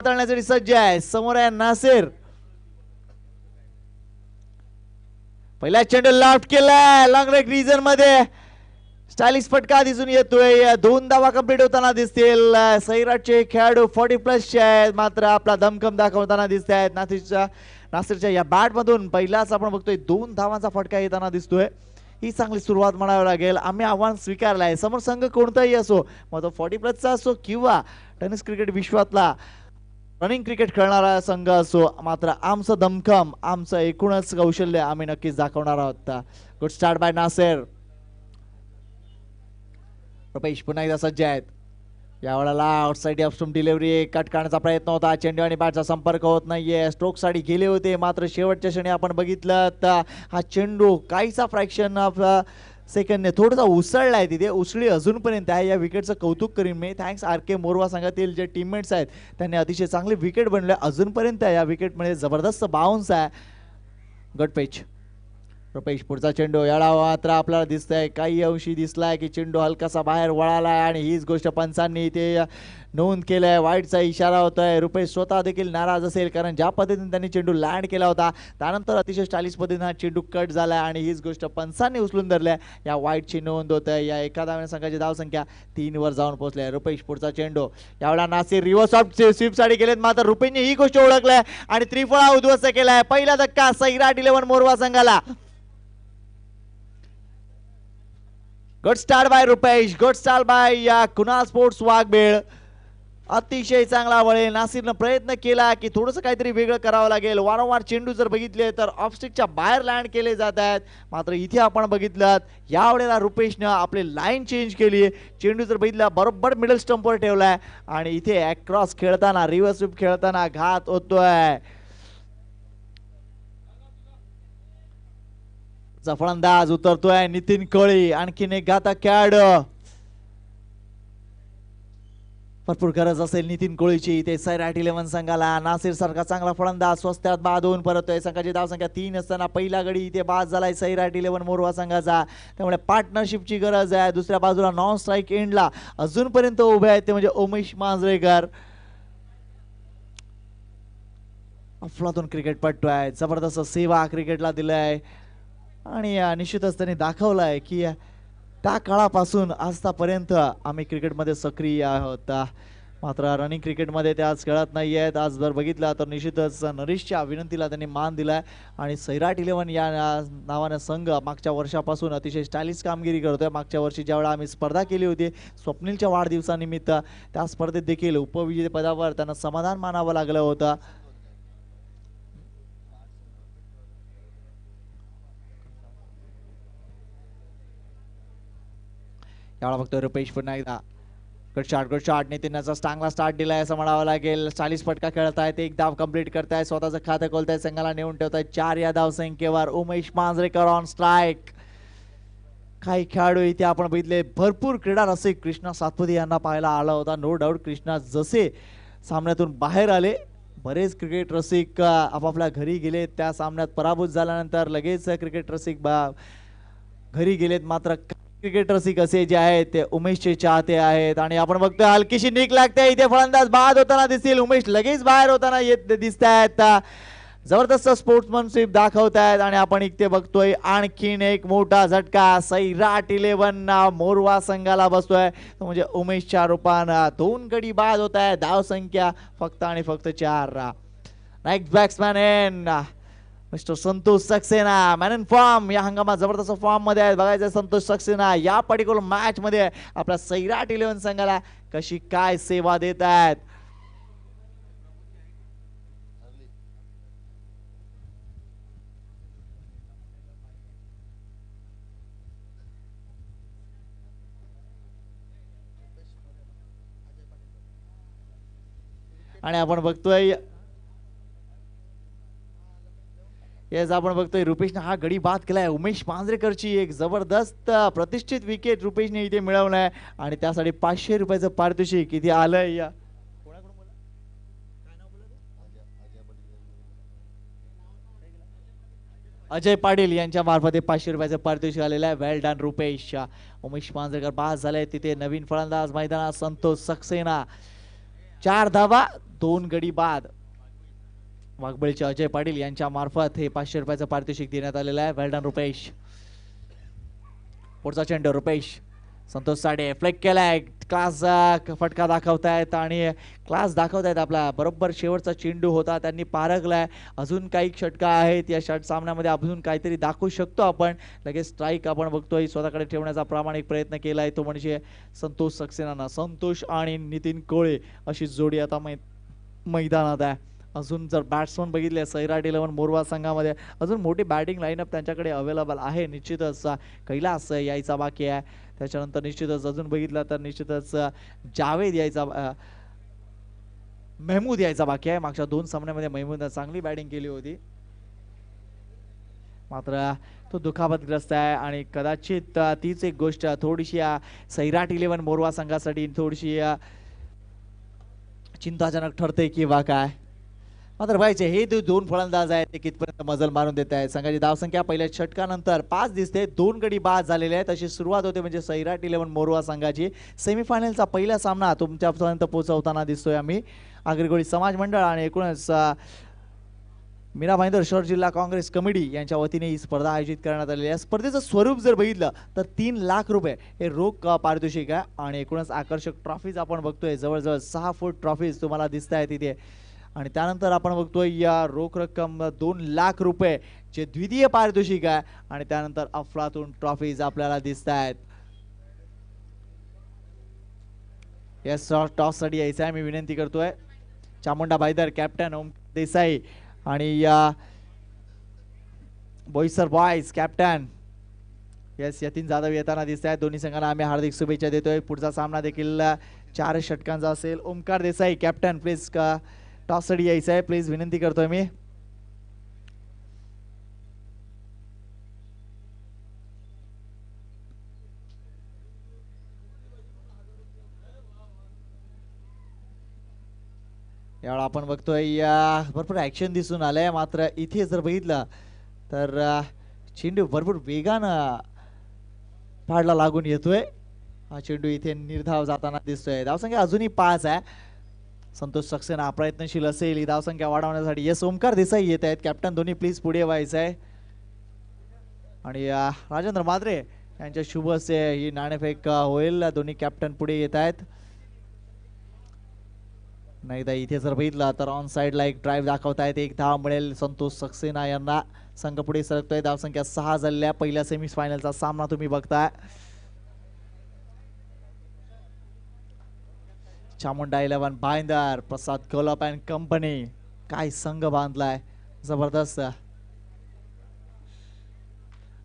हाताळण्यासाठी सज्ज आहे. समोर आहे नासिर. पहिला चेंडू लॉफ्ट केलाय लॉंग लेग रिजन मध्ये. स्टायलिश फटका दिसून येतोय. 2 धावा कंप्लीट होताना दिसतील. सैराटचे खेळाडू 40+ चे आहेत, मात्र आपला दमखम दाखवताना दिसत आहेत. नासिरच्या या बॅट मधून पहिलाच आपण बघतोय 2 धावांचा फटका येताना दिसतोय. ही चांगली सुरुवात म्हणावी लागेल. आम्ही आव्हान स्वीकारलं आहे. समोर संघ कोणताही असो, मग तो 40+ असो किंवा टेनिस क्रिकेट विश्वातला रनिंग क्रिकेट खेळणारा संघ असो, मात्र आमचं दमखम, आमचं एकूणच कौशल्य आम्ही नक्कीच दाखवणार आहोत. Good start by Nasir. Rupesh पुन्हा एकदा सज्ज आहेत. यावेळेला outside off stump delivery cut करण्याचा प्रयत्न होता. चेंडू आणि बॅटचा संपर्क होत नाहीये. स्ट्रोक साठी गेले होते, मात्र शेवटच्या क्षणी आपण बघितलं तर हा चेंडू काहीसा फ्रॅक्शन ऑफ सेकंडने थोडासा उसळलाय. तिथे उसळी अजूनपर्यंत आहे. या विकेटचं कौतुक करीन मी. थँक्स RK मोरवा संघातील जे टीममेट्स आहेत त्यांनी अतिशय चांगले विकेट बनले अजूनपर्यंत. या विकेटमध्ये जबरदस्त बाउन्स आहे. गट पेच. रुपेश पुढचा चेंडू. याला मात्र आपल्याला दिसतंय काही अंशी दिसलाय की चेंडू हलकासा बाहेर वळालाय आणि हीच गोष्ट पंचांनी इथे नोंद केलंय. वाईटचा इशारा होतोय. रुपेश स्वतः देखील नाराज असेल, कारण ज्या पद्धतीने त्यांनी चेंडू लँड केला होता त्यानंतर अतिशय स्टायलिश पद्धतीने हा चेंडू कट झालाय आणि हीच गोष्ट पंचांनी उचलून धरल्या. या वाईटची नोंद होत आहे. या एका धाव्याने संघाची धावसंख्या 3 वर जाऊन पोहोचली. रुपेश पुढचा चेंडू. यावेळा नासिर रिव्हर्स ऑफ स्वीप साठी गेलेत, मात्र रुपेशने ही गोष्ट ओळखलाय आणि त्रिफळा उद्ध्वस्त केलाय. पहिला धक्का सैराट 11 मोरवा संघाला. Good start bye Rupesh. Good start bye या कुणाल स्पोर्ट्स वाघबेळ. अतिशय चांगला वळेल. नासिरनं प्रयत्न केला की थोडंसं काहीतरी वेगळं करावं लागेल. वारंवार चेंडू जर बघितले तर ऑफस्टिकच्या बाहेर लँड केले जात आहेत, मात्र इथे आपण बघितलं यावेळेला रुपेशनं आपली लाईन चेंज केली. चेंडू जर बघितला बरोबर मिडल स्टंपवर ठेवलाय आणि इथे अक्रॉस खेळताना रिव्हर्स स्वीप खेळताना घात होतोय. फलंदाज उतरतोय नितीन कळी. आणखीन एक घातक खेळाडू. भरपूर गरज असेल नितीन कोळीची इथे सैराट 11 संघाला. नासिर सारखा चांगला फलंदाज स्वस्तात बाद होऊन परततोय. संघाची धावसंख्या 3 असताना पहिला गडी इथे बाद झालाय सैराट 11 मोरवा संघाचा. त्यामुळे पार्टनरशिपची गरज आहे. दुसऱ्या बाजूला नॉन स्ट्राईक एंडला अजूनपर्यंत उभे आहेत ते म्हणजे उमेश मांजरेकर. अफलातून क्रिकेट पटतोय. जबरदस्त सेवा क्रिकेटला दिलाय आणि निश्चितच त्यांनी दाखवलाय की त्या काळापासून आजपर्यंत आम्ही क्रिकेटमध्ये सक्रिय आहोत. मात्र रनिंग क्रिकेटमध्ये ते आज खेळत नाही आहेत. आज जर बघितलं तर निश्चितच नरेशच्या विनंतीला त्यांनी मान दिलाय आणि सैराट 11 या नावाने संघ मागच्या वर्षापासून अतिशय स्टायलिश कामगिरी करतोय. मागच्या वर्षी ज्यावेळेला आम्ही स्पर्धा केली होती स्वप्नीलच्या वाढदिवसानिमित्त, त्या स्पर्धेत देखील उपविजेतेपदावर त्यांना समाधान मानावं लागलं होतं. यावेळा फक्त रुपेश पुन्हा एकदा. Good shot. नितीनचा चांगला स्टार्ट दिलाय असं म्हणावं लागेल. 40 फटका खेळतायत. 1 धाव कंप्लीट करतायत. स्वतःचं खातं खोलतायत. संघाला नेऊन ठेवतायत 4 या धाव संख्येवर. Umesh Manjrekar on strike. काही खेळाडू इथे आपण बघितले भरपूर क्रीडा रसिक कृष्णा सातपुते यांना पाहायला आला होता. नो डाऊट कृष्णा जसे सामन्यातून बाहेर आले, बरेच क्रिकेट रसिक आपापल्या घरी गेलेत. त्या सामन्यात पराभूत झाल्यानंतर लगेच क्रिकेट रसिक घरी गेलेत. मात्र क्रिकेट रसिक असे जे आहेत ते उमेशचे चाहते आहेत आणि आपण बघतोय हलकीशी निक लागते. इथे फलंदाज बाद होताना दिसतील. उमेश लगेच बाहेर होताना येत दिसत आहेत. जबरदस्त स्पोर्ट्समनशिप दाखवतायत आणि आपण इथे बघतोय आणखीन एक मोठा झटका सैराट 11 मोरवा संघाला बसतोय. तो म्हणजे उमेशच्या रूपानं 2 गडी बाद होत आहे. धाव संख्या फक्त आणि फक्त 4. Next batsman in mister Santosh Saxena. Man in form. या हंगामात जबरदस्त फॉर्म मध्ये आहेत. बघायचं संतोष सक्सेना या पर्टिक्युलर मॅच मध्ये आपल्या सैराट 11 संघाला कशी काय सेवा देत आहेत. आणि आपण बघतोय आपण बघतोय रुपेशने हा गडी बाद केलाय. उमेश मांजरेकरची एक जबरदस्त प्रतिष्ठित विकेट रुपेशने इथे मिळवलाय आणि त्यासाठी 500 रुपयाचं पारितोषिक इथे आलंय. अजय पाटील यांच्या मार्फत 500 रुपयाचं पारितोषिक आलेलं आहे. वेल डन रुपेश. उमेश मांजरेकर बाद झाले. तिथे नवीन फलंदाज मैदानात संतोष सक्सेना. 4 धावा 2 गडी बाद. वाघबळीचे अजय पाटील यांच्या मार्फत हे 500 रुपयाचं पारितोषिक देण्यात आलेलं आहे. वेल डन रुपेश. पुढचा चेंडू रुपेश. संतोष साडे फ्लेक केलाय. क्लास फटका दाखवतायत आणि क्लास दाखवतायत आपला. बरोबर शेवटचा चेंडू होता, त्यांनी पारखलाय. अजून काही षटका आहेत या सामन्यामध्ये, अजून काहीतरी दाखवू शकतो आपण. लगेच स्ट्राईक आपण बघतोय स्वतःकडे ठेवण्याचा प्रामाणिक प्रयत्न केलाय तो म्हणजे संतोष सक्सेना. संतोष आणि नितीन कोळे अशी जोडी आता मैदानात आहे. अजून जर बॅट्समन बघितले सैराट 11 मोरवा संघामध्ये अजून मोठी बॅटिंग लाईनअप त्यांच्याकडे अवेलेबल आहे. निश्चितच कैलास यायचा बाकी आहे. त्याच्यानंतर निश्चितच अजून बघितलं तर निश्चितच जावेद यायचा, महमूद यायचा बाकी आहे. मागच्या 2 सामन्यामध्ये महमूदने चांगली बॅटिंग केली होती, मात्र तो दुखापतग्रस्त आहे आणि कदाचित तीच एक गोष्ट थोडीशी सैराट 11 मोरवा संघासाठी थोडीशी चिंताजनक ठरते किंवा काय. मात्र पाहिजे हे 2 फलंदाज आहेत ते कितपर्यंत मजल मारून देत आहेत. संघाची धावसंख्या पहिल्या षटकानंतर 5 दिसते. 2 गडी बाद झालेले आहेत. अशी सुरुवात होते म्हणजे सैराट 11 मोरवा संघाची. सेमीफायनलचा पहिला सामना तुमच्यापर्यंत पोहोचवताना दिसतोय आम्ही. आगरगोळी समाज मंडळ आणि एकूणच मीरा भाईंदर शहर जिल्हा काँग्रेस कमिटी यांच्या वतीने ही स्पर्धा आयोजित करण्यात आलेली आहे. स्पर्धेचं स्वरूप जर बघितलं तर 3 लाख रुपये हे रोख पारितोषिक आहे आणि एकूणच आकर्षक ट्रॉफीज आपण बघतोय. जवळजवळ 6 फूट ट्रॉफीज तुम्हाला दिसत आहेत तिथे. आणि त्यानंतर आपण बघतोय या रोख रक्कम 2 लाख रुपये जे द्वितीय पारितोषिक आहे आणि त्यानंतर अफलातून ट्रॉफीज आपल्याला दिसत आहेत. या टॉस साठी यायचं आहे. मी विनंती करतोय चामुंडा भाईदर, कॅप्टन ओम देसाई आणि या बोईसर बॉयज कॅप्टन यतीन जाधव येताना दिसत आहेत. दोन्ही संघांना आम्ही हार्दिक शुभेच्छा देतोय. पुढचा सामना देखील 4 षटकांचा असेल. Omkar Desai captain please toss साठी यायचं आहे, प्लीज विनंती करतोय मी. यावेळा आपण बघतोय भरपूर ऍक्शन दिसून आलंय. मात्र इथे जर बघितलं तर चेंडू भरपूर वेगानं पाडला लागून येतोय. हा चेंडू इथे निर्धाव जाताना दिसतोय. धावसंख्या अजूनही 5 आहे. संतोष सक्सेना प्रयत्नशील असेल ही धावसंख्या वाढवण्यासाठी. यस ओमकार देसाई येत आहेत कॅप्टन. दोन्ही प्लीज पुढे व्हायचं आहे. आणि राजेंद्र माद्रे यांच्या शुभ से ही नाणेफेक होईल. दोन्ही कॅप्टन पुढे येत आहेत. नाहीतर इथे जर बघितलं तर ऑन साइडला एक ड्राईव्ह दाखवतायत. 1 धाव मिळेल संतोष सक्सेना यांना. संघ पुढे सरकतोय. धावसंख्या 6 झालेल्या. पहिल्या सेमीफायनलचा सामना तुम्ही बघताय. चामुंडा 11 भाईंदर, प्रसाद कोलप अँड कंपनी. काय संघ बांधलाय जबरदस्त.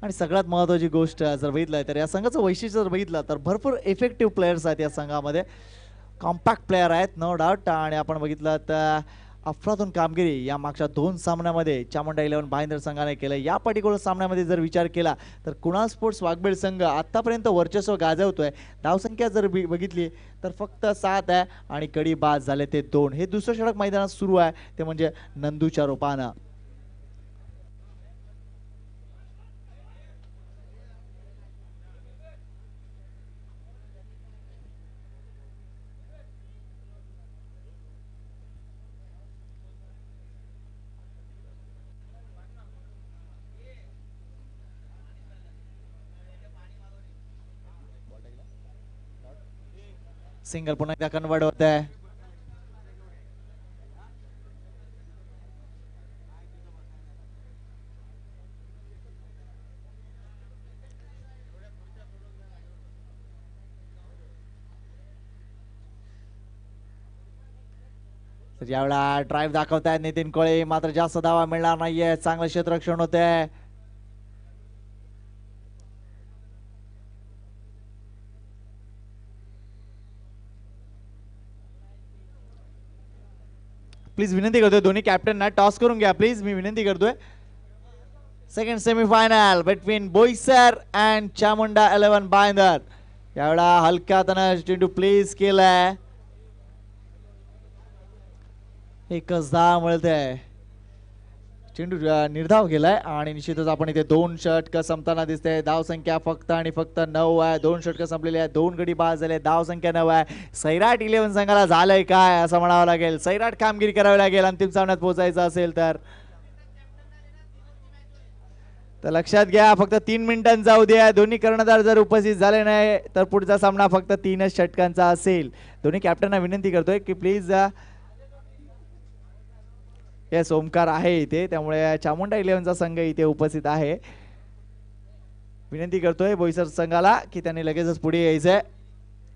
आणि सगळ्यात महत्वाची गोष्ट जर बघितलं तर या संघाचं वैशिष्ट्य जर बघितलं तर भरपूर इफेक्टिव्ह प्लेयर्स आहेत या संघामध्ये. कॉम्पॅक्ट प्लेयर आहेत नो डाऊट. आणि आपण बघितलं तर अफलातून कामगिरी या मागच्या 2 सामन्यामध्ये चामुंडा 11 भाईंदर संघाने केलं. या पर्टिक्युलर सामन्यामध्ये जर विचार केला तर कुणाल स्पोर्ट्स वाघबेळ संघ आतापर्यंत वर्चस्व गाजवतोय. धावसंख्या जर बघितली तर फक्त 7 आहे आणि कडी बाद झाले ते 2. हे दुसरं षटक मैदानात सुरू आहे ते म्हणजे नंदूच्या रूपानं. सिंगल पुन्हा एकदा कन्वर्ट होत आहे. यावेळेला ड्राईव्ह दाखवतायत नितीन कोळे. मात्र जास्त धावा मिळणार नाहीये. चांगलं क्षेत्ररक्षण होते. प्लीज विनंती करतोय दोन्ही कॅप्टनना टॉस करून घ्या प्लीज. मी विनंती करतोय. Second semifinal between Boisar and Chamunda 11 Bhayandar. यावेळेला हलक्या हाताने चेंडू प्लेस केलाय. एकच धाव मिळते. चेंडू निर्धाव गेलाय आणि निश्चितच आपण इथे 2 षटक संपताना दिसते. धाव संख्या फक्त आणि फक्त 9 आहे. 2 षटक संपलेली आहे. 2 गडी बाद झाले. धाव संख्या 9 आहे. सैराट 11 संघाला झालंय काय असं म्हणावं लागेल. सैराट कामगिरी करावी लागेल अंतिम सामन्यात पोहोचायचं असेल तर. तर लक्षात घ्या फक्त 3 मिनिटांचा जाऊ द्या. दोन्ही कर्णधार जर उपस्थित झाले नाही तर पुढचा सामना फक्त 3च षटकांचा असेल. दोन्ही कॅप्टनना विनंती करतोय की प्लीज येस ओमकार आहे इथे, त्यामुळे चामुंडा 11चा संघ इथे उपस्थित आहे. विनंती करतोय बोईसर संघाला की त्यांनी लगेचच पुढे यायचंय.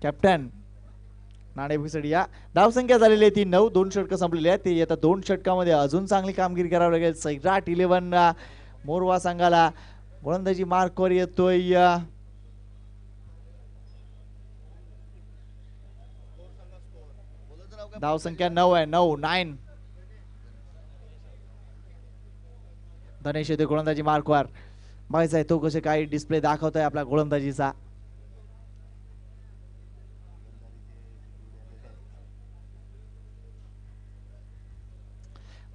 कॅप्टन नाणेफिसडिया धावसंख्या झालेली आहे ती 9. 2 षटक संपलेली आहेत. ते आता 2 षटकामध्ये अजून चांगली कामगिरी करावी लागेल सैराट 11 मोरवा संघाला. गोलंदाजी मार्कवर येतोय धावसंख्या 9 आहे. 9 धनेश येते गोलंदाजी मार्कवर. बघायचा आहे तो कसे काही डिस्प्ले दाखवतोय आपल्या गोलंदाजीचा.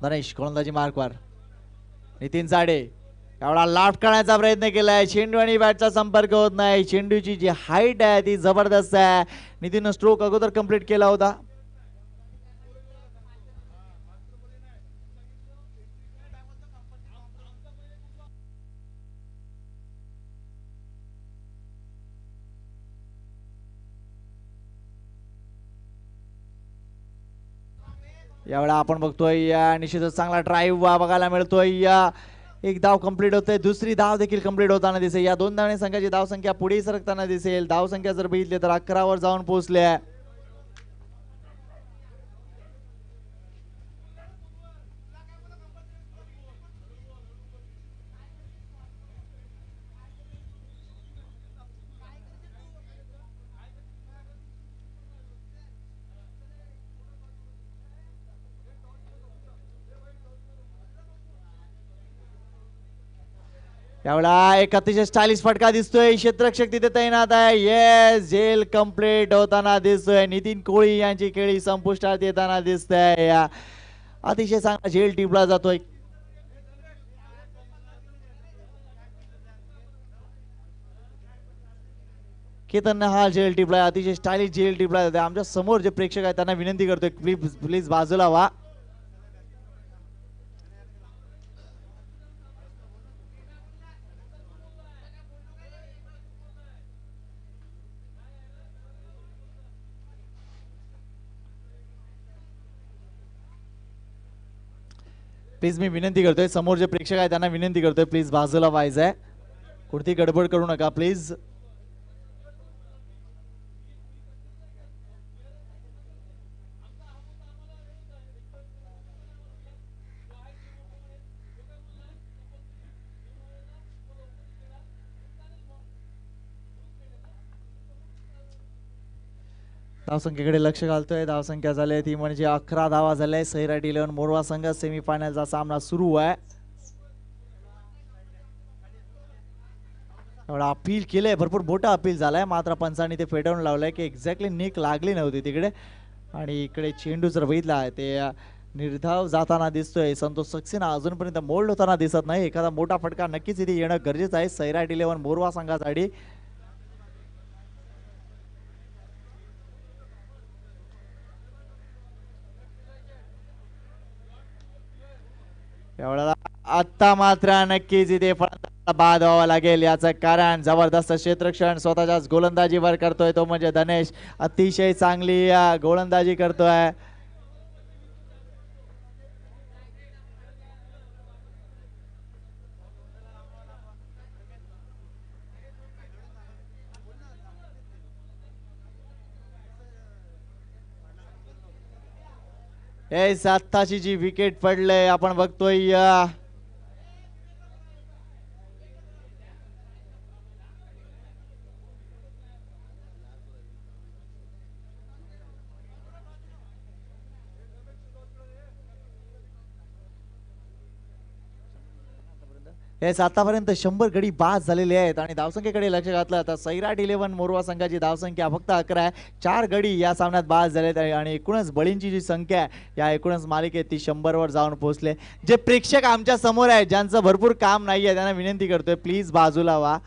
धनेश गोलंदाजी मार्कवर. नितीन साडे एवढा लाफ्ट करण्याचा प्रयत्न केलाय. चेंडू आणि बॅटचा संपर्क होत नाही. चेंडूची जी हाईट आहे ती जबरदस्त आहे. नितीन स्ट्रोक अगोदर कंप्लीट केला होता. यावेळा आपण बघतोय निश्चितच चांगला ड्राईव्ह बघायला मिळतोय. एक धाव कंप्लीट होते. दुसरी धाव देखील कंप्लीट होताना दिसेल. या दोन धावणे संघाची धाव संख्या पुढे सरकताना दिसेल. धाव संख्या जर बघितली तर 11 वर जाऊन पोहोचले. यावेळा एक अतिशय स्टायलिश फटका दिसतोय. क्षेत्ररक्षक तिथे तैनात आहे. येस झेल कंप्लीट होताना दिसतोय. नितीन कोळी यांची खेळी संपुष्टात येताना दिसतंय. अतिशय चांगला झेल टिपला जातोय. केतन हा झेल टिपलाय. अतिशय स्टायलिश झेल टिपला जाते. आमच्या समोर जे प्रेक्षक आहेत त्यांना विनंती करतोय प्लीज प्लीज बाजूला व्हा. प्लीज मी विनंती करतोय समोर जे प्रेक्षक आहेत त्यांना विनंती करतोय प्लीज बाजूला व्हायचंय. कोणती गडबड करू नका प्लीज. धावसंख्येकडे लक्ष घालतोय. धावसंख्या झाली ती म्हणजे 11 धावा झाल्या. सैराट 11 मोरवा संघ सेमीफायनलचा सामना सुरू आहे. एवढा अपील केलंय भरपूर मोठा अपील झालाय मात्र पंचांनी ते फेटाळून लावलंय की एक्झॅक्टली निक लागली नव्हती तिकडे. आणि इकडे चेंडू जर बघितला ते निर्धाव जाताना दिसतोय. संतोष सक्सेना अजूनपर्यंत मोल्ड होताना दिसत नाही. एखादा मोठा फटका नक्कीच इथे येणं गरजेचं आहे सैराट 11 मोरवा संघासाठी. एवढा आता मात्र नक्कीच इथे बाद व्हावा लागेल. याचं कारण जबरदस्त क्षेत्ररक्षण स्वतःच्याच गोलंदाजीवर करतोय तो म्हणजे धनेश. अतिशय चांगली गोलंदाजी करतोय. आत्ताची जी विकेट पडले आपण बघतोय येस आतापर्यंत 100 गडी बाद झालेले आहेत आणि धावसंख्येकडे लक्ष घातलं आता सैराट 11 मोरवा संघाची धावसंख्या फक्त 11 आहे. 4 गडी या सामन्यात बाद झालेत आणि एकूणच बळींची जी संख्या आहे या एकूणच मालिकेत ती 100 वर जाऊन पोहोचले. जे प्रेक्षक आमच्या समोर आहेत ज्यांचं भरपूर काम नाहीये त्यांना विनंती करतोय प्लीज बाजूला व्हा.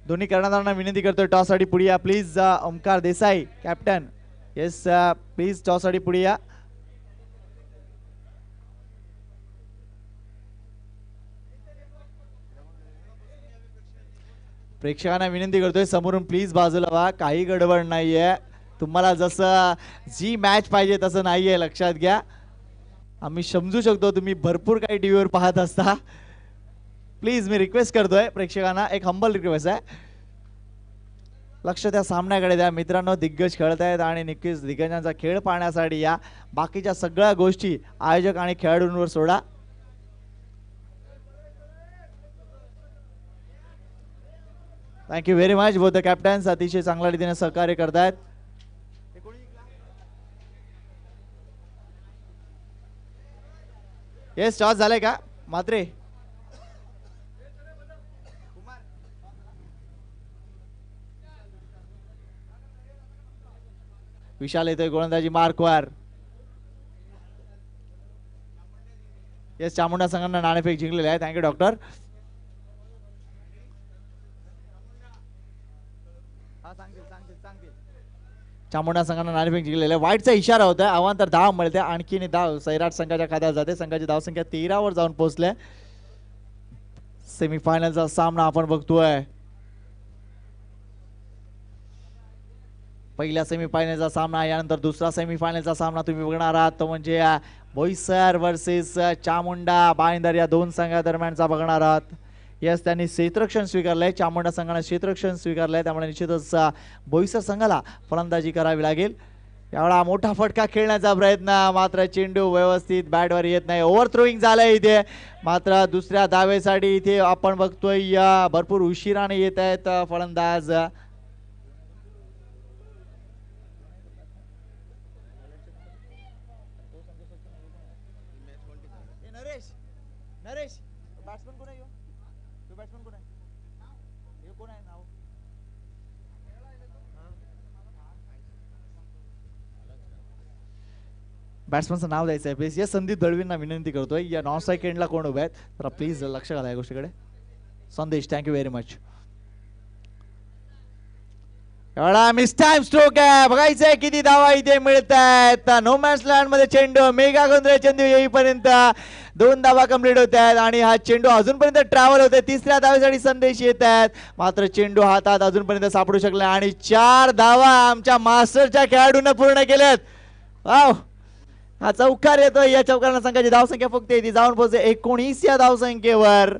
दोन्ही कर्णधारांना विनंती करतोय टॉस साठी पुढे या please. Omkar Desai captain yes please toss साठी पुढे या. प्रेक्षकांना विनंती करतोय समोरून प्लीज बाजूला व्हा. काही गडबड नाहीये. तुम्हाला जसं जी मॅच पाहिजे तसं नाहीये लक्षात घ्या. आम्ही समजू शकतो तुम्ही भरपूर काही टीव्हीवर पाहत असता. प्लीज मी रिक्वेस्ट करतोय प्रेक्षकांना एक हंबल रिक्वेस्ट आहे लक्ष त्या सामन्याकडे द्या मित्रांनो. दिग्गज खेळत आहेत आणि नक्कीच दिग्गजांचा खेळ पाहण्यासाठी या. बाकीच्या सगळ्या गोष्टी आयोजक आणि खेळाडूंवर सोडा. Thank you very much both the captains अतिशय चांगल्या रीतीने सहकार्य करतायत. येस टॉस झालाय का मात्रे. विशाल येतोय गोलंदाजी मार्कवर. येस चामुंडा संघांना नाणेफेक जिंकलेले आहे. Thank you doctor. चामुंडा संघांना नाणेफेक जिंकलेले. वाईटचा इशारा होता अवांतर धाव मिळते. आणखीन धाव सैराट संघाच्या खात्यात जाते. संघाची धावसंख्या 13 वर जाऊन पोहोचले. सेमीफायनलचा सामना आपण बघतोय. पहिल्या सेमीफायनलचा सामना यानंतर दुसरा सेमीफायनलचा सामना तुम्ही बघणार आहात तो म्हणजे बोईसर वर्सेस चामुंडा भाईंदर या दोन संघादरम्यानचा बघणार आहात. यस त्यांनी क्षेत्ररक्षण स्वीकारलंय. चामुंडा संघाने क्षेत्ररक्षण स्वीकारलंय त्यामुळे निश्चितच बोईसर संघाला फलंदाजी करावी लागेल. यावेळा मोठा फटका खेळण्याचा प्रयत्न मात्र चेंडू व्यवस्थित बॅटवर येत नाही. ओव्हर थ्रोईंग झालंय इथे मात्र दुसऱ्या धावेसाठी इथे आपण बघतोय भरपूर उशिराने येत आहेत फलंदाज. नरेश बॅट्समन कोण आहे तो बॅट्समन कोण आहे हे कोण आहे नाव बॅट्समनचं नाव द्यायचं आहे प्लीज. या संदीप दळवींना विनंती करतोय या नॉन स्ट्राईक एंडला कोण उभे आहेत तर प्लीज लक्ष घाला या गोष्टीकडे. संदेश थँक्यू व्हेरी मच. एवढा मिस टाइम स्ट्रोक आहे बघायचंय किती धावा इथे मिळत आहेत. नो मॅच लँड मध्ये चेंडू मेघा गोंधळे चेंडू येईपर्यंत 2 धावा कंप्लीट होत आहेत आणि हा चेंडू अजूनपर्यंत ट्रॅव्हल होते. तिसऱ्या धावेसाठी संदेश येत आहेत मात्र चेंडू हातात अजूनपर्यंत सापडू शकला आणि 4 धावा आमच्या मास्टरच्या खेळाडूंना पूर्ण केल्यात. वाव हा चौकार येतोय. या चौकारांना संघाची धावसंख्या फक्त ती जाऊन पोहोचते 19 या धावसंख्येवर.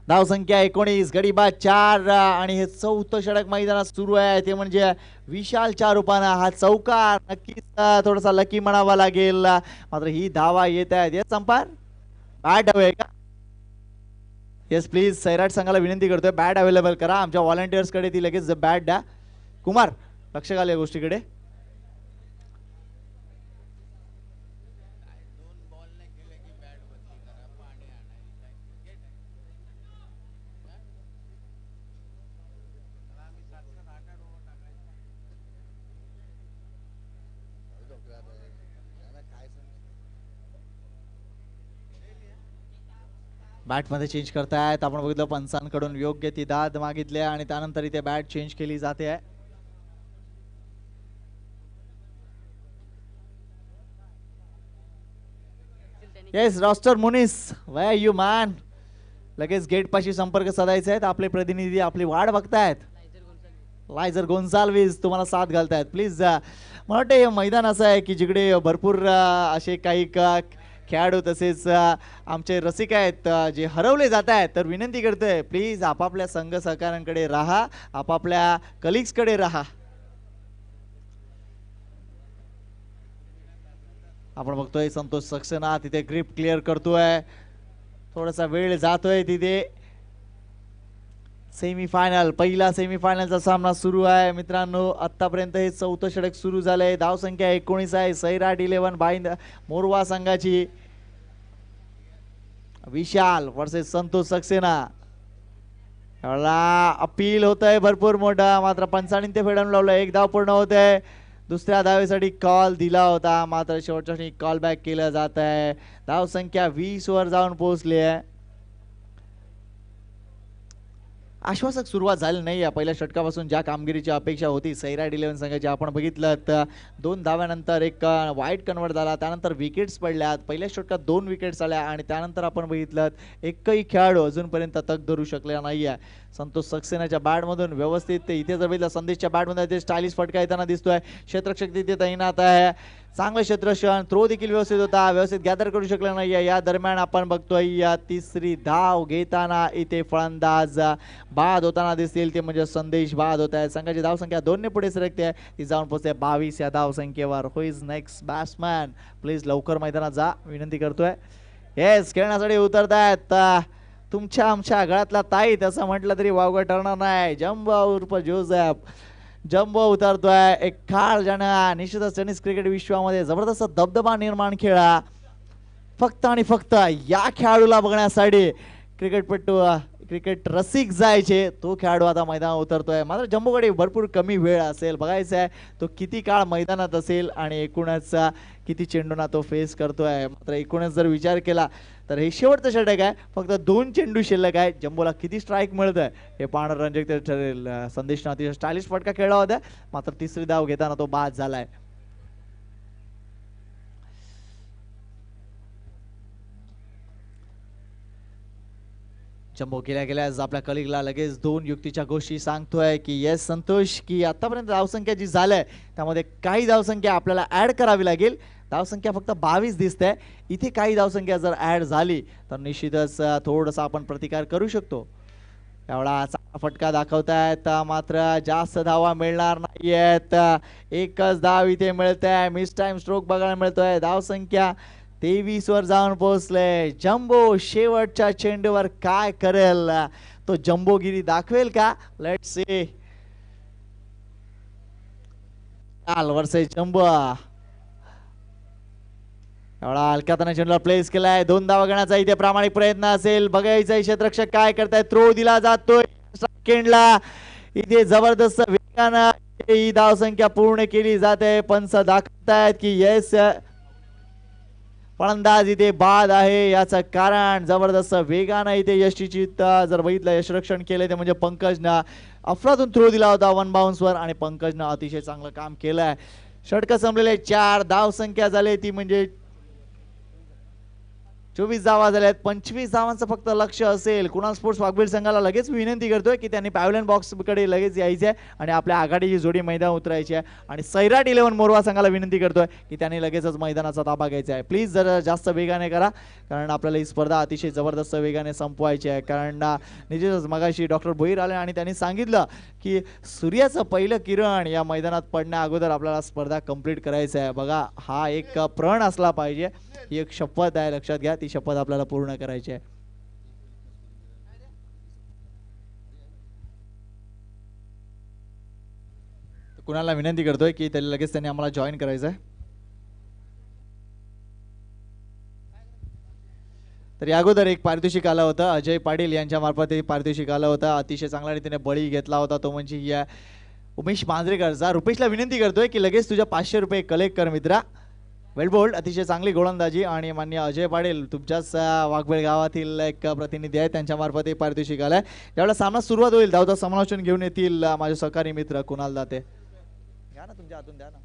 धावसंख्या 19 गडी बाद 4 आणि हे चौथं षटक मैदानात सुरू आहे ते म्हणजे विशालच्या रूपानं. हा चौकार नक्कीच थोडासा लकी म्हणावा लागेल मात्र ही धावा येत आहेत. येस अंपायर बॅट हवे का. येस प्लीज सैराट संघाला विनंती करतोय बॅट अवेलेबल करा. आमच्या व्हॉलंटियर्स कडे ती लगेच बॅट द्या. कुमार लक्ष घाल या गोष्टीकडे. बॅट मध्ये चेंज करतायत. आपण बघितलं पंचांकडून योग्य ती दाद मागितली आणि त्यानंतर इथे बॅट चेंज केली जाते आहे. येस रॉस्टर मुनीस वे यू मॅन लगेच गेट पाशी संपर्क साधायचे आहेत. आपले प्रतिनिधी आपली वाट बघतायत. लायझर गोन्साल्विस तुम्हाला साथ घालतायत प्लीज. मला वाटतं हे मैदान असं आहे की जिकडे भरपूर असे काही खेळाडू तसेच आमचे रसिक आहेत जे हरवले जात आहेत तर विनंती करतोय प्लीज आपापल्या संघ सहकाऱ्यांकडे राहा आपापल्या कलिग्सकडे राहा. आपण बघतोय संतोष सक्सेना तिथे ग्रिप क्लिअर करतोय, थोडासा वेळ जातोय तिथे. सेमीफायनल, पहिला सेमीफायनलचा सामना सुरू आहे मित्रांनो. आतापर्यंत हे चौथं षटक सुरू झालंय. धावसंख्या 19 आहे. सैराट 11 बाईंद मोरवा संघाची. विशाल वर्सेस संतोष सक्सेना. अपील होत आहे भरपूर मोठा, मात्र पंचांनी ते फेडून लावलं. एक धाव पूर्ण होत आहे. दुसऱ्या धावेसाठी कॉल दिला होता, मात्र शेवटच्या कॉल बॅक केलं जात आहे. धावसंख्या 20 वर जाऊन पोहोचली आहे. आश्वासक सुरुवात झाली नाही या पहिल्या षटकापासून. ज्या कामगिरीची अपेक्षा होती सैराट 11 संघाची, आपण बघितलं तर 2 धाव्यानंतर एक वाईट कन्वर्ट झाला, त्यानंतर विकेट्स पडल्यात. पहिल्या षटकात 2 विकेट्स आल्या आणि त्यानंतर आपण बघितलं एकही खेळाडू अजूनपर्यंत तग धरू शकलेला नाही आहे. संतोष सक्सेनाच्या बॅटमधून व्यवस्थित इथे जर बघितलं संदेशच्या बॅटमध्ये ते स्टायलिश फटका येताना दिसतोय. क्षेत्ररक्षक तिथे तैनात आहे. चांगलं क्षेत्ररक्षण, थ्रो देखील व्यवस्थित होता, व्यवस्थित गॅदर करू शकला नाही. या दरम्यान आपण बघतोय या तिसरी धाव घेताना इथे फलंदाज बाद होताना दिसतील, ते म्हणजे संदेश बाद होत आहे. संघाची धावसंख्या 2 ने पुढे सरकते आहे. ती जाऊन पोहोचते 22 या धावसंख्येवर. हु इज नेक्स्ट बॅट्समॅन? प्लीज लवकर मैदानात जा, विनंती करतोय. येस, खेळण्यासाठी उतरतायत तुमच्या आमच्या गळ्यातला ताई, तसं म्हटलं तरी वावगं ठरणार नाही. जंबो उर्फ जोसेफ जंबो उतरतोय. एक खाळ ज्यानं निश्चितच टेनिस क्रिकेट विश्वामध्ये जबरदस्त दबदबा निर्माण केला. फक्त आणि फक्त या खेळाडूला बघण्यासाठी क्रिकेट रसिक जायचे, तो खेळाडू आता मैदानात उतरतोय. मात्र जंबोकडे भरपूर कमी वेळ असेल. बघायचं आहे तो किती काळ मैदानात असेल आणि एकूणच किती चेंडूंना तो फेस करतोय. मात्र एकूणच जर विचार केला तर हे शेवटचं षटक आहे. फक्त 2 चेंडू शिल्लक आहे. जंबोला किती स्ट्राईक मिळत आहे हे पाहणं रंजक ठरेल. संदेशनं अतिशय स्टायलिश फटका खेळला होता, मात्र तिसरी धाव घेताना तो बाद झालाय. जंबो गेल्या आपल्या कलिगला लगेच 2 युक्तीच्या गोष्टी सांगतोय की येस संतोष, की आतापर्यंत धावसंख्या जी झालंय त्यामध्ये काही धावसंख्या आपल्याला ऍड करावी लागेल. धावसंख्या फक्त 22 दिसते. इथे काही धावसंख्या जर ऍड झाली तर निश्चितच थोडंसं आपण प्रतिकार करू शकतो. एवढा चांगला फटका दाखवतायत, मात्र जास्त धावा मिळणार नाहीयेत. एकच धाव इथे मिळते. मिस टाइम स्ट्रोक बघायला मिळतोय. धावसंख्या 23 वर जाऊन पोहोचले. जंबो शेवटच्या चेंडूवर काय करेल? तो जंबोगिरी दाखवेल का? Let's see. Versus jumbo. एवढा हलक्याताना चेंडूला प्लेस केलाय. 2 धावा घेण्याचा इथे प्रामाणिक प्रयत्न असेल. बघायचं क्षेत्ररक्षक काय करताय. थ्रो दिला जातोय सेकंडला. इथे जबरदस्त वेगानं ही धावसंख्या पूर्ण केली जाते. पंच दाखवतायत की येस फलंदाज इथे बाद आहे. याचं कारण जबरदस्त वेगानं इथे यष्टीचित जर बघितलं यशरक्षण केलंय ते म्हणजे पंकजनं अफरातून थ्रो दिला होता 1 बाउन्सवर आणि पंकजनं अतिशय चांगलं काम केलंय. षटक संपलेले 4 धावसंख्या झाली ती म्हणजे 24 धावा झाल्यात. 25 धावांचं फक्त लक्ष असेल. कुणाल स्पोर्ट्स वाघबीड संघाला लगेच विनंती करतोय की त्यांनी पॅव्हलियन बॉक्स कडे लगेच यायचे आणि आपल्या आघाडीची जोडी मैदान उतरायची आहे. आणि सैराट 11 मोरवा संघाला विनंती करतोय की त्यांनी लगेचच मैदानाचा ताबा घ्यायचा आहे. प्लीज जरा जास्त वेगाने करा, कारण आपल्याला ही स्पर्धा अतिशय जबरदस्त वेगाने संपवायची आहे. कारण निश्चितच मगाशी डॉक्टर भोईर आले आणि त्यांनी सांगितलं की सूर्याचं पहिलं किरण या मैदानात पडण्या अगोदर आपल्याला स्पर्धा कंप्लीट करायचं आहे. बघा, हा एक प्रण असला पाहिजे. ही एक शपथ आहे, लक्षात घ्या. ती शपथ आपल्याला पूर्ण करायची आहे. कुणाला विनंती करतोय की त्याला लगेच त्यांनी आम्हाला जॉईन करायचं आहे. तर या अगोदर एक पारितोषिक आलं होतं. अजय पाटील यांच्या मार्फत पारितोषिक आलं होतं. अतिशय चांगल्या रीतीने बळी घेतला होता तो म्हणजे या उमेश मांजरेकरचा. रुपेशला विनंती करतोय की लगेच तुझ्या 500 रुपये कलेक्ट कर मित्रा. वेल बोल्ड, अतिशय चांगली गोलंदाजी. आणि मान्य अजय पाटील तुमच्याच वाघबेळ गावातील एक प्रतिनिधी आहे, त्यांच्या मार्फत हे पारितोषिक आलंय. ज्यावेळेला सामना सुरुवात होईल धावता समालोचन घेऊन येतील माझे सहकारी मित्र कुणाल दाते. घ्या ना तुमच्या हातून, द्या ना.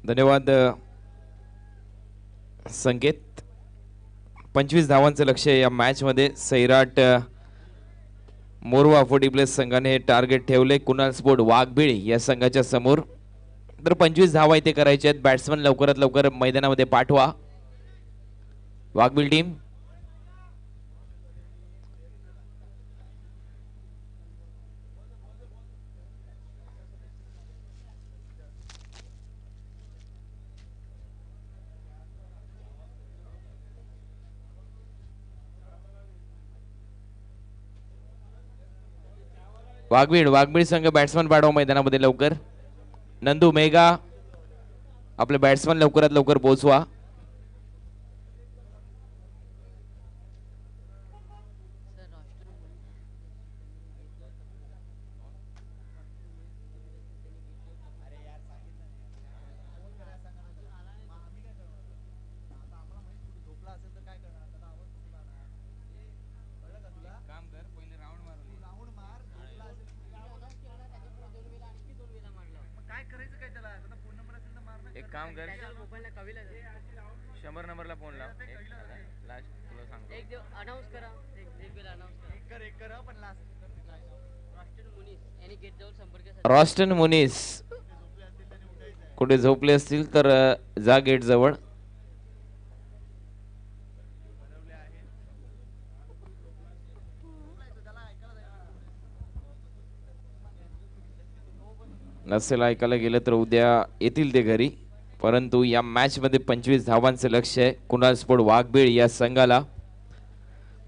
धन्यवाद संकेत. 25 धावांचं लक्ष्य या मॅच मध्ये सैराट मोरवा 40 प्लस संघाने हे टार्गेट ठेवले कुणाल स्पोर्ट वाघबीळ या संघाच्या समोर। तर 25 धावा इथे करायचे आहेत। बॅट्समन लवकरात लवकर मैदानामध्ये पाठवा। वाघबीळ टीम वाघबीळ संघ बॅट्समन पाठवा मैदानामध्ये लवकर। नंदू मेघा आपले बॅट्समन लवकरात लवकर पोहोचवा। एक काम कर 100 नंबरला फोन लाव लास्ट तुला सांगतो एक अनाउन्स करा एक वेळ अनाउन्स कर पण लास्ट रॉस्टन मुनीस यांनी गेट जवळ संपर्क रॉस्टन मुनीस कुठे झोपले असतील तर जा गेट जवळ। नसेल ऐकायला गेलं तर उद्या येतील ते घरी, परंतु या मॅच मध्ये 25 धावांचं लक्ष्य आहे कुणाल स्पोर्ट वाघबीळ या संघाला।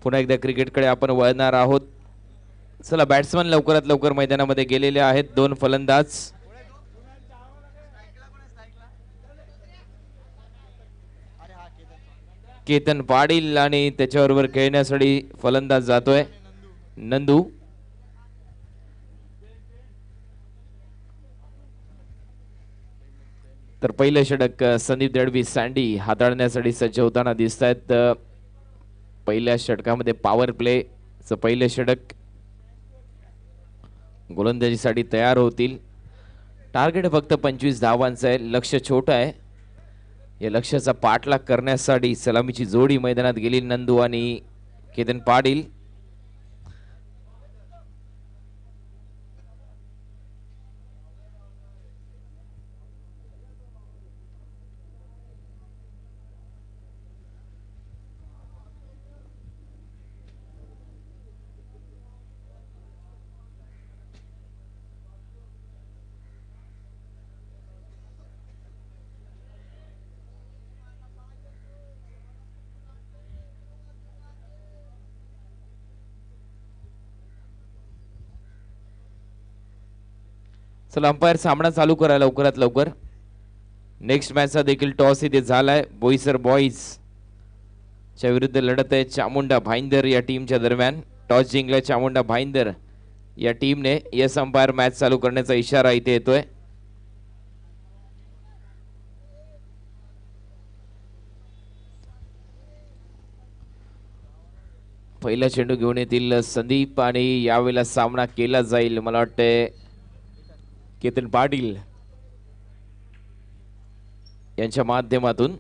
पुन्हा एकदा क्रिकेटकडे आपण वळणार आहोत। चला बॅट्समन लवकरात लवकर मैदानामध्ये गेलेले आहेत। दोन फलंदाज केतन पाटील आणि त्याच्याबरोबर खेळण्यासाठी फलंदाज जातोय नंदू। तर पहिले षटक संदीप दळवी सँडी हाताळण्यासाठी सज्ज होताना दिसत आहेत। पहिल्या षटकामध्ये पॉवर प्लेचं पहिले षटक गोलंदाजीसाठी तयार होतील। टार्गेट फक्त 25 धावांचं आहे, लक्ष्य छोटं आहे। या लक्ष्याचा पाठलाग करण्यासाठी सलामीची जोडी मैदानात गेली नंदू आणि केतन पाटील। चला अंपायर सामना चालू करा लवकरात लवकर। नेक्स्ट मॅचचा देखील टॉस इथे झालाय। बोईसर बॉईज च्या विरुद्ध लढत आहे चामुंडा भाईंदर या टीमच्या दरम्यान। टॉस जिंकला चामुंडा भाईंदर या टीमने। यस अंपायर मॅच चालू करण्याचा इशारा इथे येतोय। पहिला चेंडू घेऊन येतील संदीप आणि यावेळेला सामना केला जाईल मला वाटतंय केतन पाटील यांच्या माध्यमातून।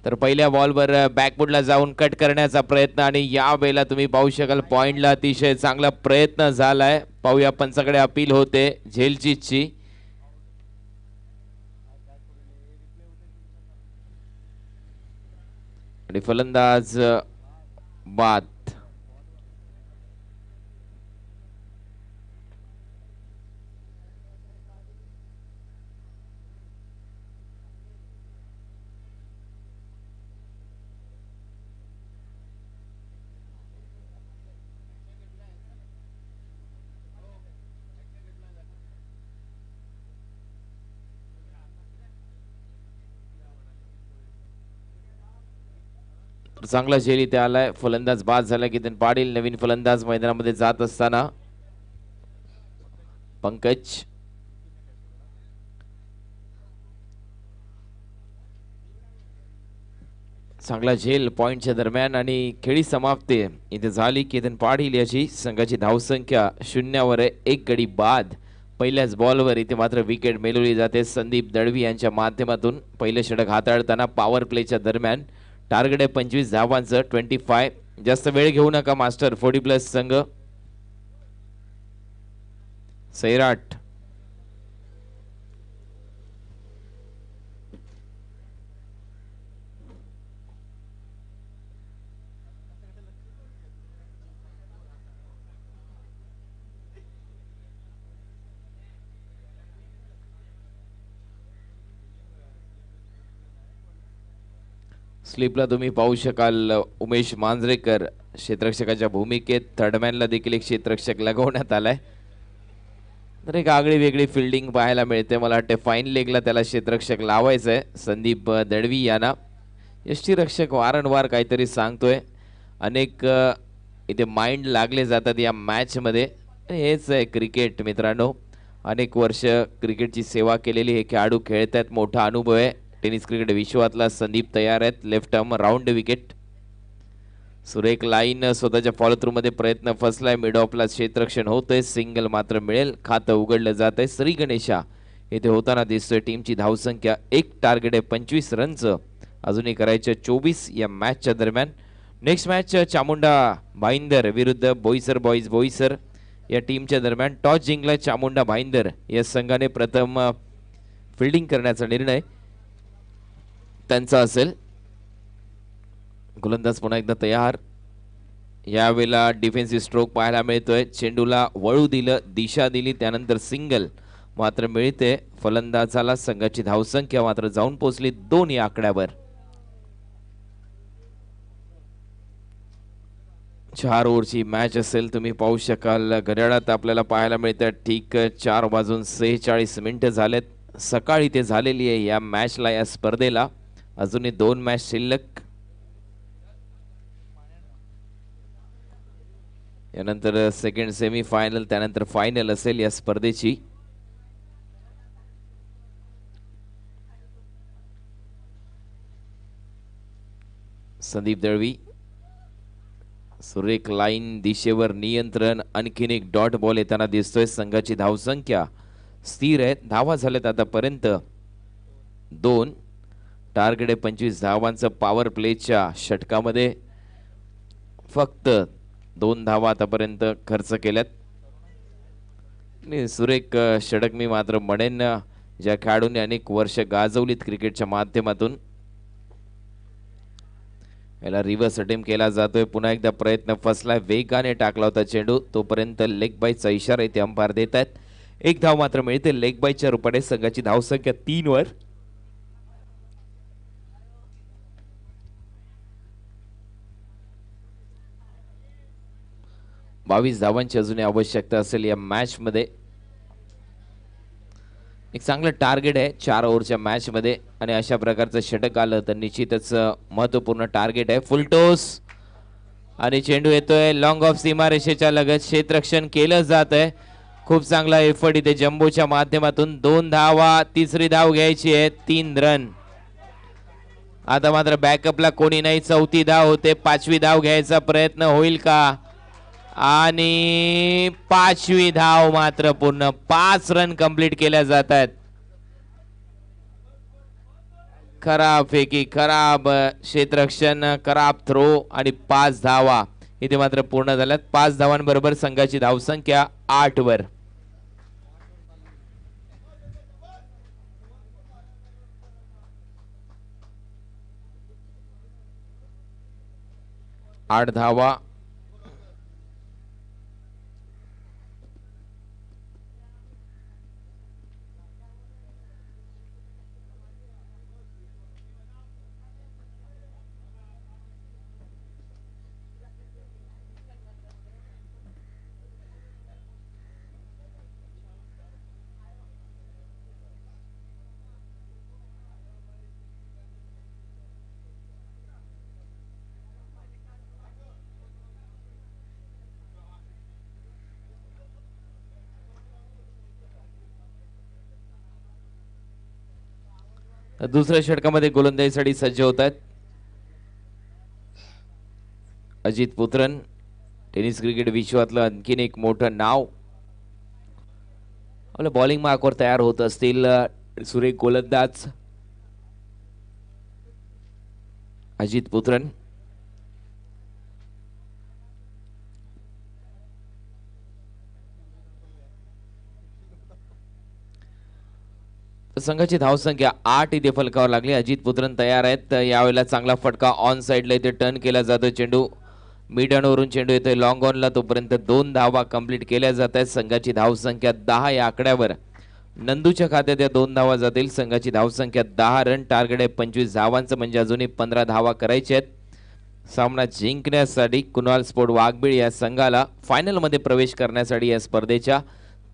तर पहिल्या बॉलवर बॅकफुटला जाऊन कट करण्याचा प्रयत्न आणि या वेळेला तुम्ही पाहू शकाल पॉइंटला अतिशय चांगला प्रयत्न झालाय। पाहूया पंचाकडे अपील होते झेलजीतची। आणि फलंदाज बाद। चांगला झेल इथे आलाय। फलंदाज बाद झाला केतन पाटील। नवीन फलंदाज मैदानामध्ये जात असताना पंकज चांगला झेल पॉइंटच्या दरम्यान आणि खेळी समाप्ती इथे झाली. केतन पाटील याची संघाची धावसंख्या 0 आहे. एक गडी बाद. पहिल्याच बॉलवर इथे मात्र विकेट मिळवली जाते संदीप दळवी यांच्या माध्यमातून. पहिले षटक हाताळताना पॉवर प्लेच्या दरम्यान टार्गेट आहे 25 धावांचं. 25. जास्त वेळ घेऊ नका मास्टर. 40+ संघ सैराट. स्लिपला तुम्ही पाहू शकाल उमेश मांजरेकर क्षेत्ररक्षकाच्या भूमिकेत. थर्डमॅनला देखील एक क्षेत्ररक्षक लगवण्यात आलाय. तर एक आगळी वेगळी फिल्डिंग पाहायला मिळते. मला वाटते फाईन लेगला त्याला क्षेत्ररक्षक लावायचंय संदीप दळवी यांना. यष्टीरक्षक वारंवार काहीतरी सांगतोय. अनेक इथे माइंड लागले जातात या मॅचमध्ये. हेच आहे क्रिकेट मित्रांनो. अनेक वर्ष क्रिकेटची सेवा केलेली हे खेळाडू खेळत आहेत. मोठा अनुभव आहे. टेनिस क्रिकेट विश्वातला संदीप तयार आहेत. Left arm round wicket. सुरेख लाईन स्वतःच्या फॉलो थ्रू मध्ये प्रयत्न फसलाय. मिड ऑफला क्षेत्ररक्षण होतंय. सिंगल मात्र मिळेल. खातं उघडलं जात आहे. श्री गणेशा इथे होताना दिसतोय. टीमची धावसंख्या एक टार्गेट आहे 25 रनचं. अजूनही करायचं 24 या मॅचच्या दरम्यान. नेक्स्ट मॅच चामुंडा भाईंदर विरुद्ध बोईसर बॉईज बोईसर या टीमच्या दरम्यान. टॉस जिंकला चामुंडा भाईंदर या संघाने. प्रथम फिल्डिंग करण्याचा निर्णय त्यांचा असेल. गोलंदाज पुन्हा एकदा तयार. यावेळेला डिफेन्सिव्ह स्ट्रोक पाहायला मिळतोय. चेंडूला वळू दिलं, दिशा दिली, त्यानंतर सिंगल मात्र मिळते. फलंदाजाला संघाची धावसंख्या मात्र जाऊन पोहोचली 2 या आकड्यावर. 4 ओव्हरची मॅच असेल. तुम्ही पाहू शकाल घड्याळात आपल्याला पाहायला मिळतं ठीक 4:46 झालेत. सकाळी ते झालेली आहे या मॅचला, या स्पर्धेला. अजूनही 2 मॅच शिल्लक. यानंतर सेकंड सेमी फायनल, त्यानंतर फायनल असेल या स्पर्धेची. संदीप दळवी सुरेख लाईन, दिशेवर नियंत्रण. आणखीन एक डॉट बॉल येताना दिसतोय. संघाची धावसंख्या स्थिर आहे. धावा झाल्यात आतापर्यंत 2. टार्गेट आहे 25 धावांचं. पॉवर प्लेच्या षटकामध्ये फक्त 2 धावा आतापर्यंत खर्च केल्यात. सुरेख षटक मी मात्र म्हणेन ज्या खेळाडूंनी अनेक वर्ष गाजवलीत क्रिकेटच्या माध्यमातून. याला रिव्हर्स अटेम्प्ट केला जातोय. पुन्हा एकदा प्रयत्न फसलाय. वेगाने टाकला होता चेंडू. तोपर्यंत लेग बाईचा इशारा इथे अंपायर देत आहेत. 1 धाव मात्र मिळते लेग बाईच्या रूपाने. संघाची धावसंख्या 3 वर. बावीस धावांची अजूनही आवश्यकता असेल या मॅच मध्ये. एक चांगलं टार्गेट आहे 4 ओव्हरच्या मॅच मध्ये आणि अशा प्रकारचं षटक आलं तर निश्चितच महत्वपूर्ण टार्गेट आहे. फुलटोस आणि चेंडू येतोय लॉंग ऑफ सीमारेषेच्या लगत. क्षेत्ररक्षण केलं जात आहे. खूप चांगला एफर्ट इथे जम्बोच्या माध्यमातून. 2 धावा. तिसरी धाव घ्यायची आहे. 3 रन. आता मात्र बॅकअपला कोणी नाही. 4थी धाव होते. 5वी धाव घ्यायचा प्रयत्न होईल का? आणि 5वी धाव मात्र पूर्ण. 5 रन कंप्लीट केल्या जात आहेत. खराब फेकी, खराब क्षेत्ररक्षण, खराब थ्रो आणि 5 धावा इथे मात्र पूर्ण झाल्यात. 5 धावांबरोबर संघाची धावसंख्या 8 वर. आठ धावा. दुसऱ्या षटकामध्ये गोलंदाजीसाठी सज्ज होत आहेत. अजित पुत्रन, टेनिस क्रिकेट विश्वातलं आणखीन एक मोठं नाव आपल्या बॉलिंग मार्कवर तयार होत असतील. सुरेख गोलंदाज अजित पुत्रन. संघाची धावसंख्या 8 इथे फलकावर लागली. अजित पुत्रन तयार आहेत. यावेळेला चांगला फटका ऑन साइडला इथे टर्न केला जातो. चेंडू मिड वरून चेंडू येतोय लॉंग ऑनला. तोपर्यंत 2 धावा कंप्लीट केल्या जात आहेत. संघाची धावसंख्या 10 या आकड्यावर. नंदूच्या खात्यात या 2 धावा जातील. संघाची धावसंख्या 10 रन. टार्गेट आहे 25 धावांचं, म्हणजे अजूनही 15 धावा करायच्या आहेत. सामना जिंकण्यासाठी कुणाल स्पोर्ट वाघबीळ या संघाला फायनल मध्ये प्रवेश करण्यासाठी या स्पर्धेच्या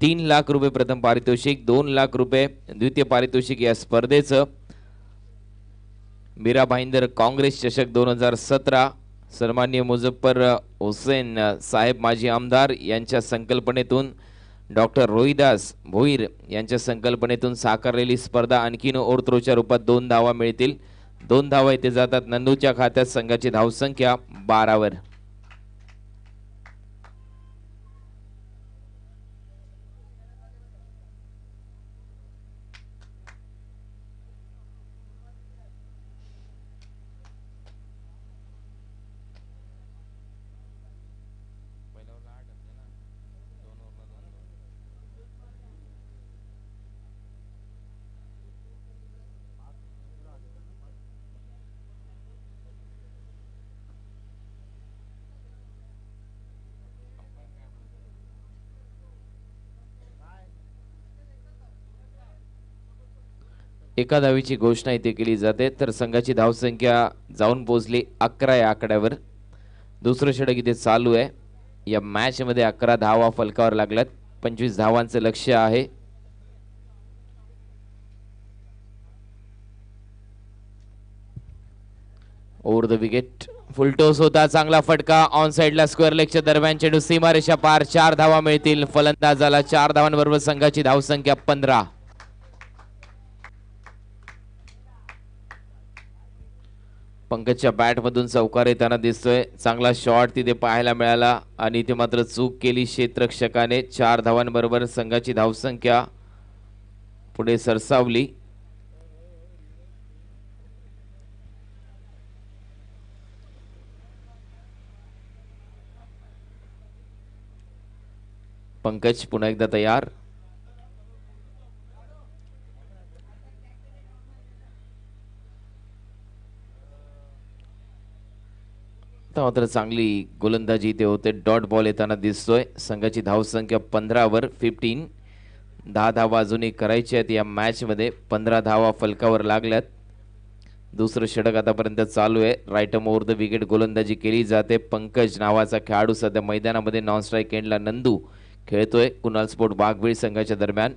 3 लाख रुपये प्रथम पारितोषिक, 2 लाख रुपये द्वितीय पारितोषिक या स्पर्धेचं मीरा भाईंदर काँग्रेस चषक 2017 सन्माननीय मुझफ्फर हुसेन साहेब माजी आमदार यांच्या संकल्पनेतून डॉक्टर रोहिदास भोईर यांच्या संकल्पनेतून साकारलेली स्पर्धा आणखीन ओरत्रोच्या रूपात 2 धावा मिळतील. 2 धावा इथे जातात नंदूच्या खात्यात. संघाची धावसंख्या 12 वर. एका धावीची घोषणा इथे केली जाते. तर संघाची धावसंख्या जाऊन पोहोचली 11 या आकड्यावर. दुसरं षटक इथे चालू आहे. या मॅच मध्ये 11 धावा फलकावर लागल्यात. 25 धावांचं लक्ष्य आहे. ओव्हर द विकेट फुलटोस होता. चांगला फटका ऑन साइडला स्क्वेअर लेगच्या दरम्यान. चेंडू सीमारेषा पार. 4 धावा मिळतील. फलंदाजाला 4 धावांबरोबर संघाची धावसंख्या 15. पंकजच्या बॅट मधून चौकार येताना दिसतोय. चांगला शॉट तिथे पाहायला मिळाला आणि इथे मात्र चूक केली क्षेत्ररक्षकाने. 4 धावांबरोबर संघाची धावसंख्या पुढे सरसावली. पंकज पुन्हा एकदा तयार. मात्र चांगली गोलंदाजी इथे होते. डॉट बॉल येताना दिसतोय. संघाची धावसंख्या 15 वर 15. 10 धावा अजूनही करायच्या आहेत या मॅच मध्ये. 15 धावा फलकावर लागल्यात. दुसरं षटक आतापर्यंत चालू आहे. Right arm over the wicket गोलंदाजी केली जाते. पंकज नावाचा खेळाडू सध्या मैदानामध्ये नॉन स्ट्राईक एंडला नंदू खेळतोय कुणाल स्पोर्ट वाघबीळ संघाच्या दरम्यान.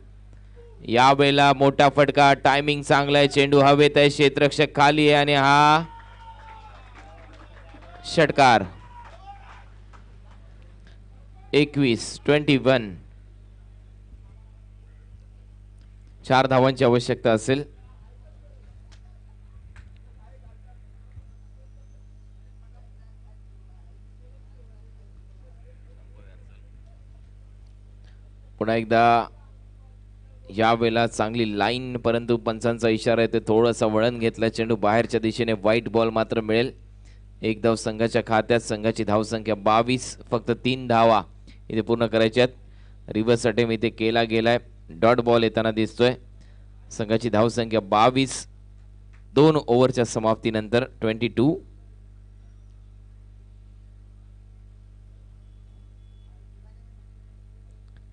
यावेळेला मोठा फटका. टायमिंग चांगला आहे. चेंडू हवेत आहे. क्षेत्ररक्षक खाली आहे आणि हा षटकार. 21 4 धावांची आवश्यकता असेल. पुन्हा एकदा यावेळेला चांगली लाईन, परंतु पंचांचा इशारा आहे ते थोडंसं वळण घेतलं. चेंडू बाहेरच्या दिशेने. व्हाईट बॉल मात्र मिळेल. 1 धाव संघाच्या खात्यात. संघाची धावसंख्या 22. फक्त 3 धावा इथे पूर्ण करायच्यात. रिव्हर्स अटेम्प इथे केला गेलाय. डॉट बॉल येताना दिसतोय. संघाची धावसंख्या 22. 2 ओव्हरच्या समाप्तीनंतर 22.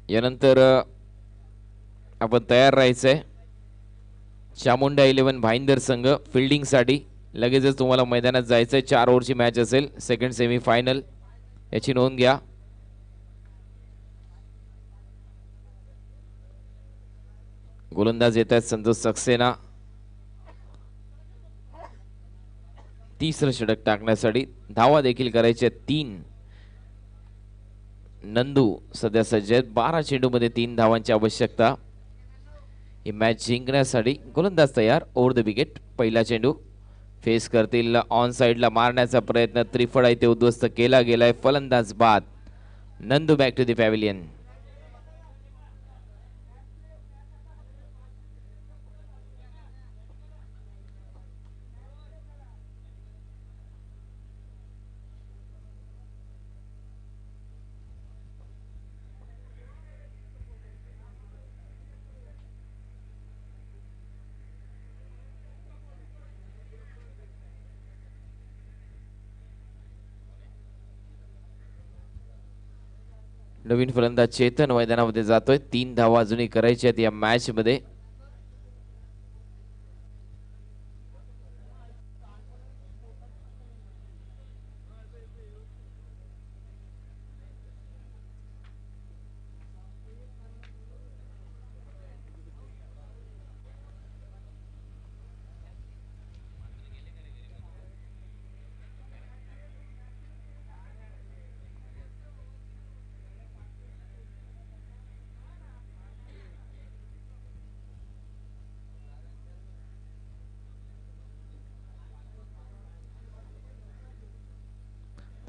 यानंतर आपण तयार राहायचंय. चामुंडा 11 भाईंदर संघ फिल्डिंगसाठी. लगेचच तुम्हाला मैदानात जायचंय. 4 ओव्हरची मॅच असेल. सेकंड सेमी फायनल याची नोंद घ्या. गोलंदाज येत आहेत संतोष सक्सेना. तिसरं षटक टाकण्यासाठी. धावा देखील करायच्या 3. नंदू सध्या सज्ज आहेत. 12 चेंडूमध्ये 3 धावांची आवश्यकता. ही मॅच जिंकण्यासाठी गोलंदाज तयार. ओव्हर द विकेट पहिला चेंडू. फेस करतील ऑन साइडला मारण्याचा प्रयत्न त्रिफळा इथे उद्ध्वस्त केला गेलाय. फलंदाज बाद. Nandu back to the pavilion. नवीन फलंदाज चेतन मैदानामध्ये जातोय. 3 धावा अजूनही करायच्या आहेत या मॅच मध्ये.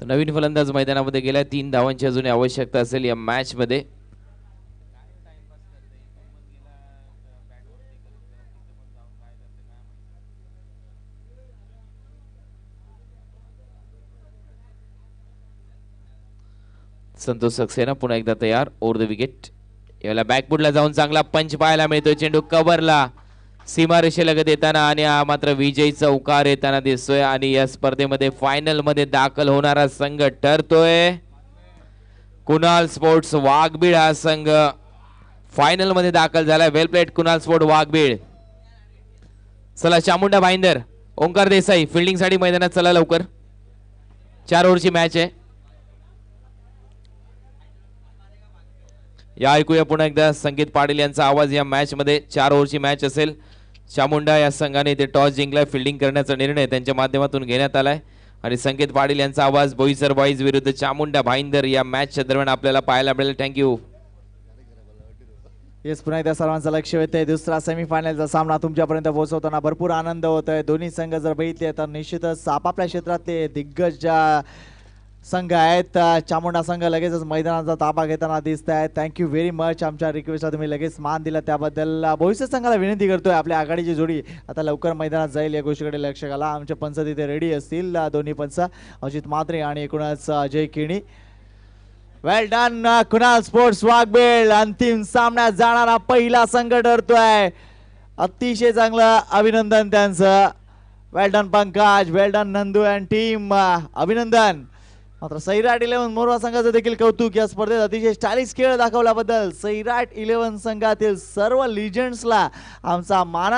तर नवीन फलंदाज मैदानामध्ये गेलाय. 3 धावांची अजून आवश्यकता असेल या मॅच मध्ये. संतोष सक्सेना पुन्हा एकदा तयार. Over the wicket. याला बॅकफुटला जाऊन चांगला पंच पाहायला मिळतोय. चेंडू कव्हरला सीमारेषेलगत येताना आणि हा मात्र विजयी चौकार येताना दिसतोय. आणि या स्पर्धेमध्ये फायनल मध्ये दाखल होणारा संघ ठरतोय कुणाल स्पोर्ट्स वाघबीळ. हा संघ फायनल मध्ये दाखल झालाय. वेल प्लेट कुणाल स्पोर्ट वाघबीळ. चला चामुंडा भाईंदर, ओंकार देसाई फिल्डिंग साठी मैदानात चला लवकर. 4 ओव्हरची मॅच आहे. या ऐकूया पुन्हा एकदा संकेत पाटील यांचा आवाज या मॅच मध्ये. 4 ओव्हरची मॅच असेल. चामुंडा या संघाने ते टॉस जिंकलाय. फिल्डिंग करण्याचा निर्णय त्यांच्या माध्यमातून घेण्यात आलाय. आणि संकेत पाटील यांचा आवाज बोईसर बॉईज विरुद्ध चामुंडा भाईंदर या मॅचच्या दरम्यान आपल्याला पाहायला मिळेल. थँक्यू. येस, पुन्हा एकदा सर्वांचं लक्ष वेधतंय. दुसरा सेमीफायनलचा सामना तुमच्यापर्यंत पोहोचवताना भरपूर आनंद होतोय. दोन्ही संघ जर बघितले तर निश्चितच आपापल्या क्षेत्रातले दिग्गज संघ आहेत. चामुंडा संघ लगेचच मैदानाचा ताबा घेताना दिसत आहेत. Thank you very much. आमच्या रिक्वेस्टला तुम्ही लगेच मान दिला त्याबद्दल. बोईसर संघाला विनंती करतोय आपल्या आघाडीची जोडी आता लवकर मैदानात जाईल या गोष्टीकडे लक्ष घाला. आमचे पंच तिथे रेडी असतील. दोन्ही पंच अजित म्हात्रे आणि एकूणच अजय किणी. वेल डन कुणाल स्पोर्ट्स वाघबीळ. अंतिम सामन्यात जाणारा पहिला संघ ठरतोय. अतिशय चांगलं अभिनंदन त्यांचं. Well done Pankaj, well done Nandu and team, अभिनंदन. मात्र सैराट 11 मोरवा संघाचं देखील कौतुक. या स्पर्धेत अतिशय स्टायलिश खेळ दाखवल्याबद्दल सैराट 11 संघातील सर्व लिजंड्सला आमचा मान